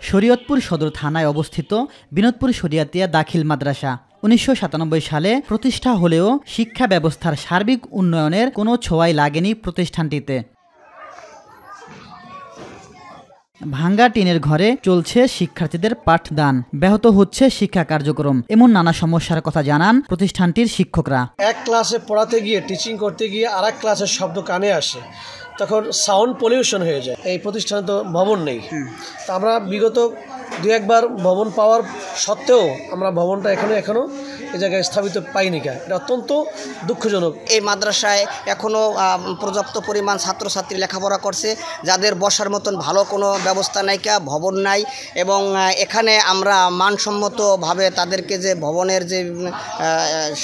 শরীয়তপুর সদর থানায় অবস্থিত বিনোদপুর শরিয়াতিয়া দাখিল মাদ্রাসা ১৯৯৭ সালে প্রতিষ্ঠা হলেও শিক্ষা ব্যবস্থার সার্বিক উন্নয়নের কোনো ছোঁয়াই লাগেনি প্রতিষ্ঠানটিতে। ভাঙ্গা টিনের ঘরে চলছে শিক্ষার্থীদের পাঠদান, ব্যাহত হচ্ছে শিক্ষা কার্যক্রম, এমন নানা সমস্যার কথা জানান প্রতিষ্ঠানটির শিক্ষকরা। এক ক্লাসে পড়াতে গিয়ে টিচিং করতে গিয়ে আরেক ক্লাসের শব্দ কানে আসে, তখন সাউন্ড পলিউশন হয়ে যায়। এই প্রতিষ্ঠানে তো ভবন নেই। তা আমরা বিগত দু একবার ভবন পাওয়ার সত্ত্বেও আমরা ভবনটা এখনো এই জায়গায় স্থাপিত পাইনি। এটা অত্যন্ত দুঃখজনক। এই মাদ্রাসায় এখনও পর্যাপ্ত পরিমাণ ছাত্রছাত্রী লেখাপড়া করছে, যাদের বসার মতন ভালো কোনো ব্যবস্থা নাই, ভবন নাই, এবং এখানে আমরা মানসম্মতভাবে তাদেরকে যে ভবনের যে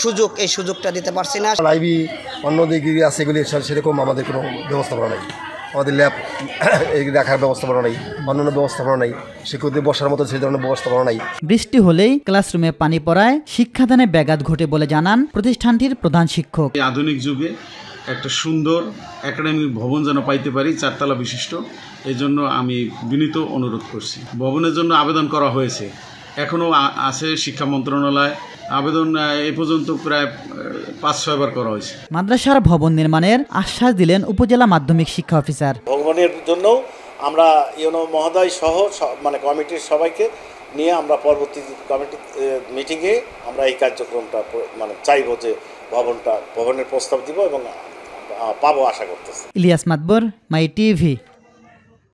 সুযোগ, এই সুযোগটা দিতে পারছি না। লাইব্রেরি অন্য দিকে আছে, এগুলি সেরকম আমাদের কোনো ব্যবস্থাপনা নেই। আমাদের ল্যাব রাখার ব্যবস্থাপনা নেই, অন্যান্য ব্যবস্থাপনা নেই, শিক্ষকদের বসার মতো সেই ধরনের ব্যবস্থাপনা নেই। বৃষ্টি হলেই ক্লাসরুমে পানি পড়ায় শিক্ষাদানে ব্যাঘাত ঘটে বলে জানান প্রতিষ্ঠানটির প্রধান শিক্ষক। আধুনিক যুগে একটা সুন্দর একাডেমিক ভবন যেন পাইতে পারি, 4 তলা বিশিষ্ট, এই জন্য আমি বিনীত অনুরোধ করছি। ভবনের জন্য আবেদন করা হয়েছে, এখনও আছে শিক্ষা মন্ত্রণালয়। আবেদন এ পর্যন্ত প্রায় 5-6 বার করা হয়েছে। মাদ্রাসার ভবন নির্মাণের আশ্বাস দিলেন উপজেলা মাধ্যমিক শিক্ষা অফিসার। ভবনের জন্য আমরা ইউনো মহোদয় সহ কমিটির সবাইকে নিয়ে আমরা পরবর্তী কমিটি মিটিংয়ে আমরা এই কার্যক্রমটা চাইব যে ভবনের প্রস্তাব দিব এবং পাবো আশা করতেছি। ইলিয়াস মাতবর, মাই টিভি।